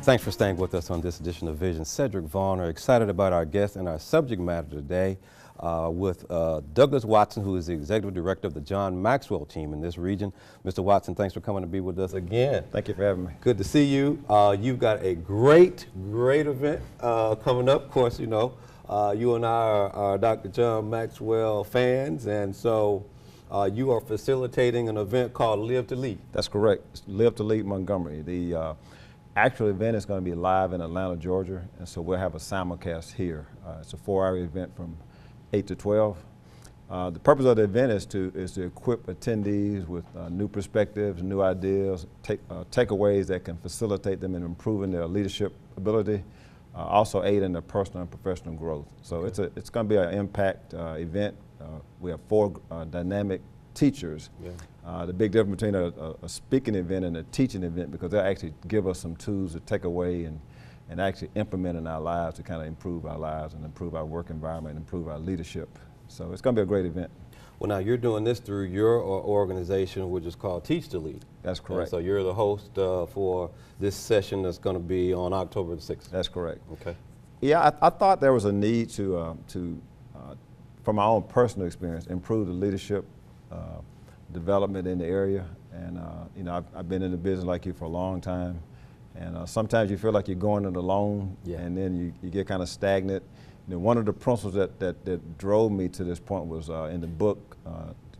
Thanks for staying with us on this edition of Vision. Cedric Varner, excited about our guest and our subject matter today with Douglas Watson, who is the Executive Director of the John Maxwell team in this region. Mr. Watson, thanks for coming to be with us again. Thank you for having me. Good to see you. You've got a great event coming up. Of course, you know, you and I are Dr. John Maxwell fans, and so you are facilitating an event called Live to Lead. That's correct. It's Live to Lead Montgomery. The actual event is going to be live in Atlanta, Georgia, and so we'll have a simulcast here. It's a 4-hour event from 8 to 12. The purpose of the event is to equip attendees with new perspectives, new ideas, takeaways that can facilitate them in improving their leadership ability, also aid in their personal and professional growth. So it's going to be an impact event. We have 4 dynamic teachers. Yeah. The big difference between a speaking event and a teaching event, because they'll actually give us some tools to take away and actually implement in our lives to kind of improve our lives and improve our work environment and improve our leadership. So it's going to be a great event. Well, now you're doing this through your organization, which is called Teach to Lead. That's correct. And so you're the host for this session that's going to be on October the 6th. That's correct. Okay. Yeah, I thought there was a need to from my own personal experience, improve the leadership development in the area. And you know, I've been in the business like you for a long time. And sometimes you feel like you're going it alone, yeah, and then you get kind of stagnant. You know, one of the principles that drove me to this point was in the book,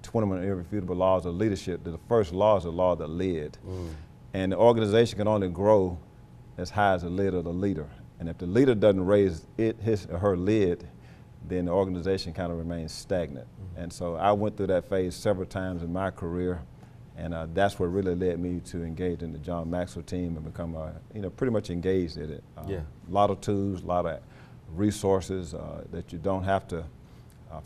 21 Irrefutable Laws of Leadership. The first law is the law of the lid. And the organization can only grow as high as the lid of the leader. And if the leader doesn't raise his or her lid, then the organization kind of remains stagnant. And so I went through that phase several times in my career, and that's what really led me to engage in the John Maxwell team and become, you know, pretty much engaged in it. Yeah. A lot of tools, a lot of resources that you don't have to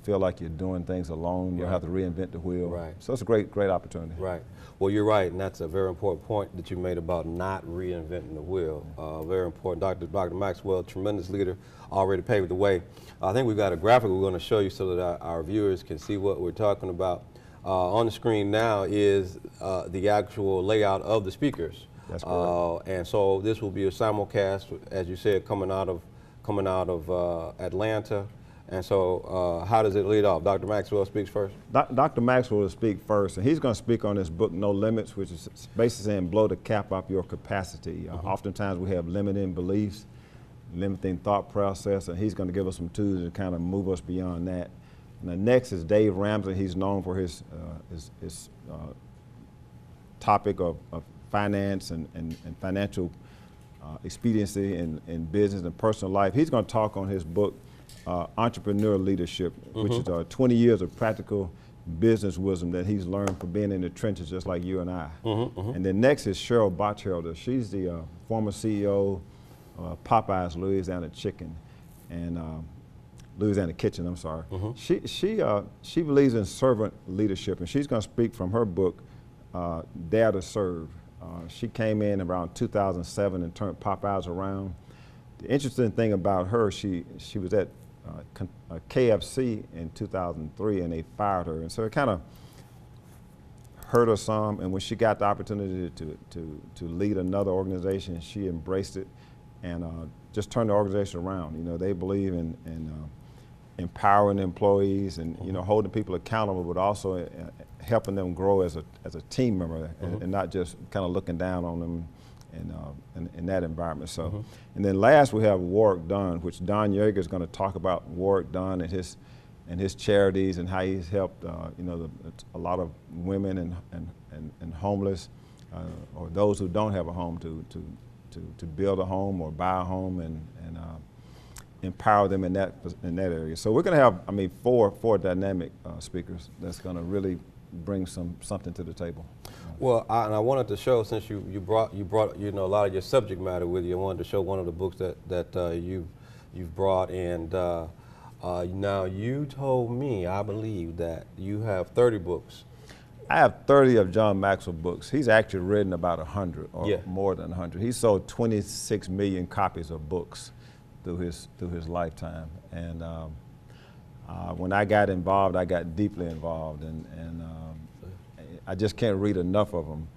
feel like you're doing things alone. You don't have to reinvent the wheel. Right. So it's a great opportunity. Right. Well, you're right, and that's a very important point that you made about not reinventing the wheel. Very important. Dr. Maxwell, tremendous leader, already paved the way. I think we've got a graphic we're going to show you so that our viewers can see what we're talking about. On the screen now is the actual layout of the speakers. That's correct. And so this will be a simulcast, as you said, coming out of Atlanta. And so how does it lead off? Dr. Maxwell speaks first? Dr. Maxwell will speak first, and he's going to speak on his book, No Limits, which is basically saying blow the cap off your capacity. Oftentimes we have limiting beliefs, limiting thought process, and he's going to give us some tools to kind of move us beyond that. And the next is Dave Ramsey. He's known for his topic of finance and financial expediency in business and personal life. He's going to talk on his book, Entrepreneur Leadership, which is 20 years of practical business wisdom that he's learned from being in the trenches just like you and I. And then next is Cheryl Botchelder. She's the former CEO of Popeyes Louisiana Chicken and Louisiana Kitchen, I'm sorry. She believes in servant leadership, and she's going to speak from her book, Dare to Serve. She came in around 2007 and turned Popeyes around. The interesting thing about her, she was at KFC in 2003 and they fired her, and so it kind of hurt her some. And when she got the opportunity to lead another organization, she embraced it and just turned the organization around. You know, they believe in empowering employees and you know, holding people accountable, but also helping them grow as a team member and not just kind of looking down on them in that environment. So, and then last we have Warwick Dunn, which Don Yeager is going to talk about Warwick Dunn and his charities and how he's helped you know, a lot of women and homeless or those who don't have a home to build a home or buy a home and empower them in that area. So we're going to have, I mean, four dynamic speakers that's going to really bring something to the table. Well, I wanted to show, since you brought you know, a lot of your subject matter with you, I wanted to show one of the books that you've brought, and now you told me, I believe, that you have 30 books. I have 30 of John Maxwell books. He's actually written about 100 or more than 100. He sold 26 million copies of books through his lifetime, and when I got involved, I got deeply involved, and I just can't read enough of them.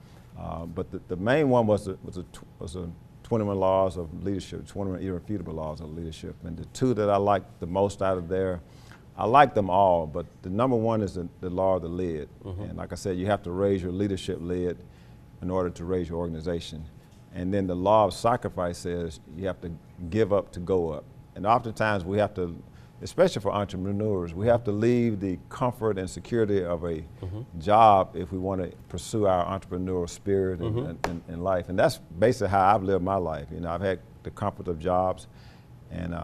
But the main one was a 21 Laws of Leadership, 21 Irrefutable Laws of Leadership. And the two that I like the most out of there, I like them all, but the number one is the law of the lid. And like I said, you have to raise your leadership lid in order to raise your organization. And then the law of sacrifice says you have to give up to go up. And oftentimes we have to, especially for entrepreneurs, we have to leave the comfort and security of a job if we want to pursue our entrepreneurial spirit in life. And that's basically how I've lived my life. You know, I've had the comfort of jobs, and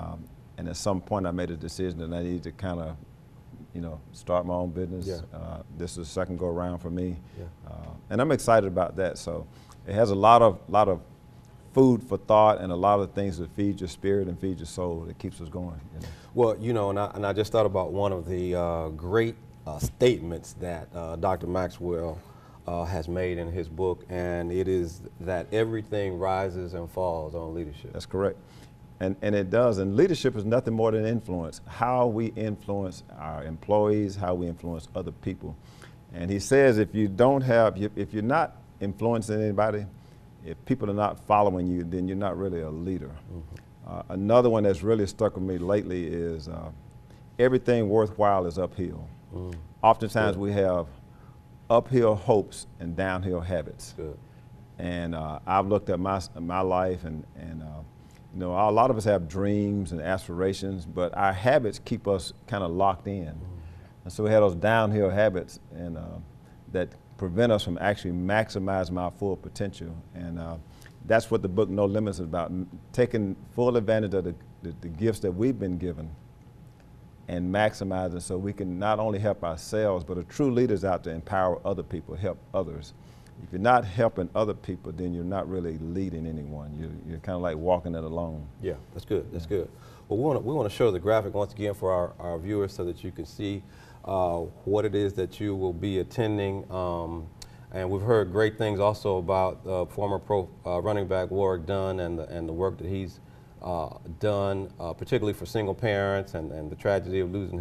at some point I made a decision that I needed to kind of, you know, start my own business. Yeah. This is the second go around for me, Yeah. and I'm excited about that. So it has a lot of food for thought and a lot of things that feed your spirit and feed your soul that keeps us going. You know? Well, you know, and I just thought about one of the great statements that Dr. Maxwell has made in his book, and it is that everything rises and falls on leadership. That's correct. And it does. And leadership is nothing more than influence. How we influence our employees, how we influence other people. And he says if you're not influencing anybody, if people are not following you, then you're not really a leader. Another one that's really stuck with me lately is everything worthwhile is uphill. Oftentimes we have uphill hopes and downhill habits. Good. And I've looked at my life, and you know, a lot of us have dreams and aspirations, but our habits keep us kind of locked in. And so we have those downhill habits and that prevent us from actually maximizing our full potential. And that's what the book No Limits is about, taking full advantage of the gifts that we've been given and maximizing so we can not only help ourselves, but a true leader is out to empower other people, help others. If you're not helping other people, then you're not really leading anyone. You're kind of like walking it alone. Yeah, that's good. That's good. Well, we want to show the graphic once again for our viewers so that you can see what it is that you will be attending. And we've heard great things also about former pro running back Warrick Dunn and the work that he's done, particularly for single parents and the tragedy of losing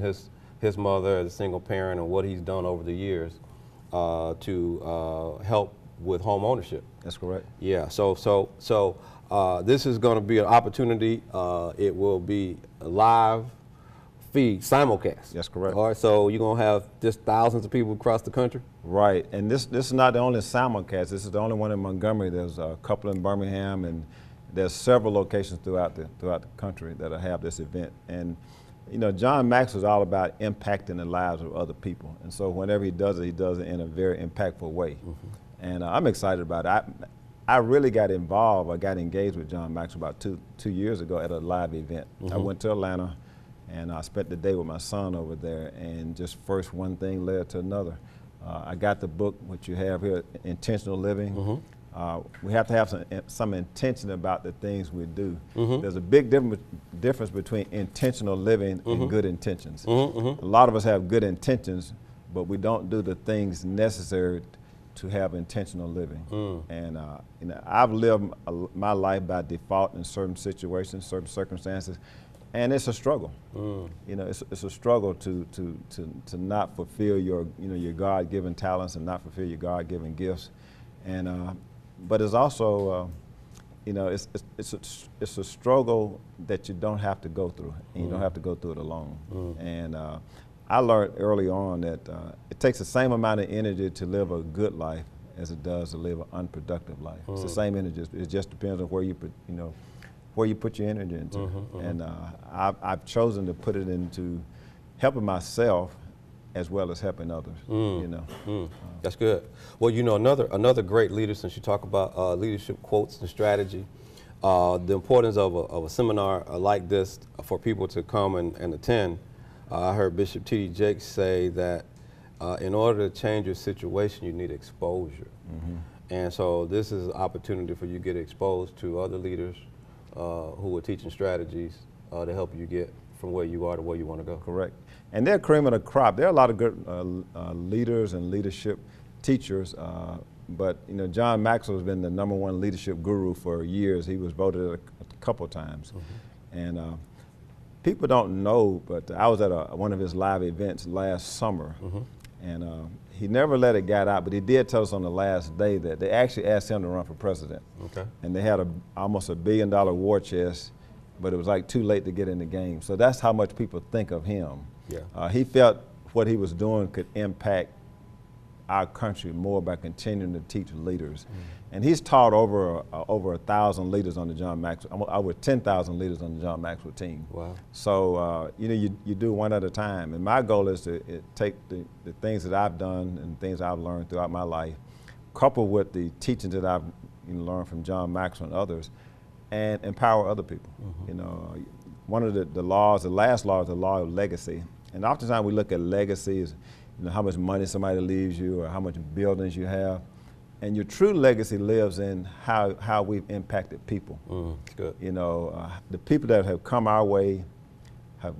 his mother as a single parent, and what he's done over the years to help with home ownership. That's correct. Yeah, so this is going to be an opportunity. It will be a live feed, simulcast. That's correct. All right, so you're going to have just thousands of people across the country? Right, and this is not the only simulcast. This is the only one in Montgomery. There's a couple in Birmingham, and there's several locations throughout the country that have this event. And you know, John Max was all about impacting the lives of other people. And so whenever he does it in a very impactful way. And I'm excited about it. I really got involved, I got engaged with John Max about two years ago at a live event. I went to Atlanta, and I spent the day with my son over there, and just first one thing led to another. I got the book, which you have here, Intentional Living. We have to have some intention about the things we do. There's a big difference between intentional living and good intentions. A lot of us have good intentions, but we don't do the things necessary to have intentional living. And you know, I've lived my life by default in certain situations, certain circumstances, and it's a struggle. You know, it's a struggle to not fulfill your God-given talents and not fulfill your God-given gifts. And but it's also, you know, it's a struggle that you don't have to go through, and you don't have to go through it alone. And I learned early on that it takes the same amount of energy to live a good life as it does to live an unproductive life. It's the same energy. It just depends on where you put your energy into. And I've chosen to put it into helping myself as well as helping others. You know. That's good. Well, you know, another great leader, since you talk about leadership quotes and strategy, the importance of a seminar like this for people to come and attend. I heard Bishop T.D. Jakes say that in order to change your situation, you need exposure. And so this is an opportunity for you to get exposed to other leaders who are teaching strategies to help you get from where you are to where you want to go. Correct. And they're cream of the crop. There are a lot of good leaders and leadership teachers, but you know, John Maxwell has been the #1 leadership guru for years. He was voted a couple times. And people don't know, but I was at one of his live events last summer, and he never let it get out, but he did tell us on the last day that they actually asked him to run for president. Okay. And they had almost $1 billion war chest, but it was like too late to get in the game. So that's how much people think of him. Yeah. He felt what he was doing could impact our country more by continuing to teach leaders. And he's taught over 1,000 leaders on the John Maxwell, over 10,000 leaders on the John Maxwell team. Wow. So, you know, you do one at a time. And my goal is to take the things that I've done and things I've learned throughout my life, coupled with the teachings that I've learned from John Maxwell and others, and empower other people. You know, one of the laws, the last law is the law of legacy. And oftentimes we look at legacy as, you know, how much money somebody leaves you or how much buildings you have. And your true legacy lives in how we've impacted people. That's good. You know, the people that have come our way, have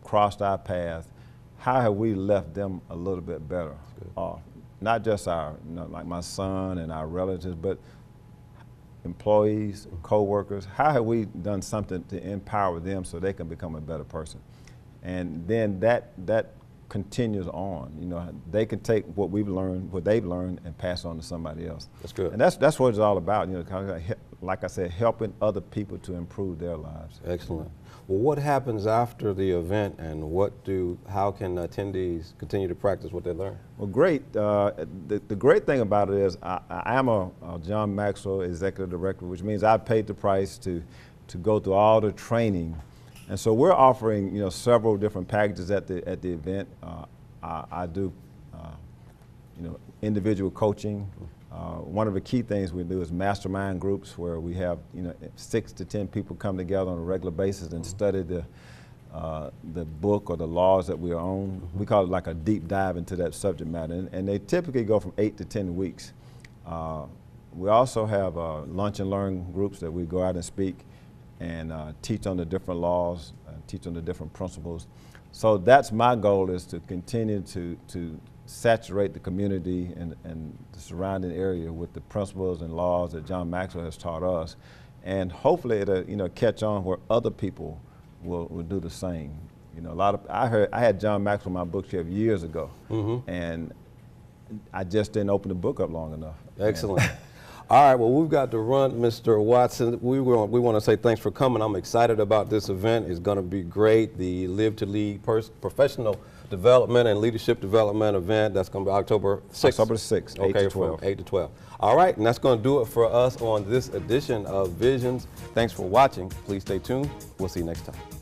crossed our path, how have we left them a little bit better off? Not just our, you know, like my son and our relatives, but employees, co-workers. How have we done something to empower them so they can become a better person? And then that continues on. You know, they can take what we've learned, what they've learned, and pass on to somebody else. That's good. And that's what it's all about. You know, kind of like I said, helping other people to improve their lives. Excellent. Well, what happens after the event, and how can attendees continue to practice what they learn? Well, great. The great thing about it is I am a John Maxwell Executive Director, which means I paid the price to go through all the training. And so we're offering, you know, several different packages at the event. I do, you know, individual coaching. One of the key things we do is mastermind groups where we have, you know, 6 to 10 people come together on a regular basis and study the book or the laws that we are on. We call it like a deep dive into that subject matter, and they typically go from 8 to 10 weeks. We also have lunch and learn groups that we go out and speak and teach on the different laws, teach on the different principles. So that's my goal, is to continue to saturate the community and the surrounding area with the principles and laws that John Maxwell has taught us. And hopefully it'll, you know, catch on where other people will do the same. You know, I had John Maxwell in my bookshelf years ago, and I just didn't open the book up long enough. Excellent. All right, well, we've got to run, Mr. Watson. We want to say thanks for coming. I'm excited about this event. It's going to be great. The Live to Lead Professional Development and Leadership Development event, that's going to be October 6th. October 6th, 8 to 12. From 8 to 12. All right, and that's going to do it for us on this edition of Visions. Thanks for watching. Please stay tuned. We'll see you next time.